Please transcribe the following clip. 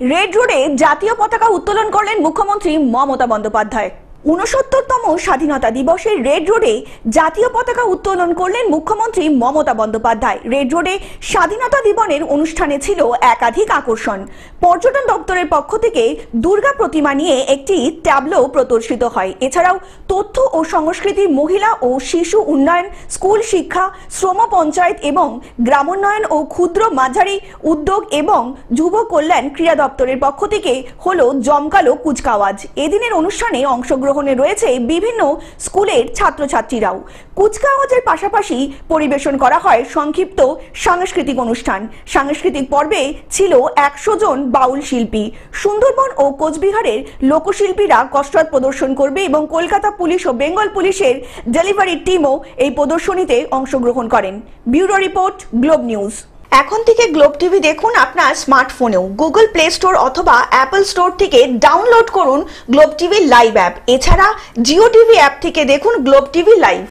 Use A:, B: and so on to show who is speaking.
A: Red রোডে জাতীয় পতাকা উত্তোলন করলেন মুখ্যমন্ত্রী মমতা বন্দ্যোপাধ্যায়। ৬৯তম স্বাধীনতা দিবসে রেড রোডে জাতীয় পতাকা উত্তোলন করলেন মুখ্যমন্ত্রী মমতা বন্দ্যোপাধ্যায়। রেড রোডে স্বাধীনতা দিবসের অনুষ্ঠানে ছিল একাধিক আকর্ষণ। পর্যটন দপ্তরের পক্ষ থেকে দুর্গা প্রতিমা নিয়ে একটি ট্যাবলো প্রদর্শিত হয়। এছাড়াও তথ্য ও সংস্কৃতি, মহিলা ও শিশু উন্নয়ন, স্কুল শিক্ষা, শ্রম পঞ্চায়েত এবং গ্রামোন্নয়ন ও ক্ষুদ্র মাঝারি উদ্যোগ এবং যুব কল্যাণ ক্রীড়া দপ্তরের পক্ষ থেকে হলো জমকালো কুচকাওয়াজ। এদিনের অনুষ্ঠানে অংশগ্রহণে রয়েছে বিভিন্ন স্কুলের ছাত্রছাত্রীরাও। কুচকাওয়াজের পাশাপাশি পরিবেশন করা হয় সংক্ষিপ্ত সাংস্কৃতিক অনুষ্ঠান। সাংস্কৃতিক পর্বে ছিল ১০০ জন বাউল শিল্পী। সুন্দরবন ও কোচবিহারের লোকশিল্পীরা কসরত প্রদর্শন করবে এবং কলকাতা পুলিশ ও বেঙ্গল পুলিশের ডেলিভারি টিমও এই প্রদর্শনীতে অংশগ্রহণ করেন। Bureau report, globe news. এখন থেকে গ্লোব টিভি দেখুন আপনার স্মার্টফোনেও। গুগল প্লে স্টোর অথবা অ্যাপল স্টোর থেকে ডাউনলোড করুন গ্লোব টিভি লাইভ অ্যাপ। এছাড়া জিও টিভি অ্যাপ থেকে দেখুন গ্লোব টিভি লাইভ।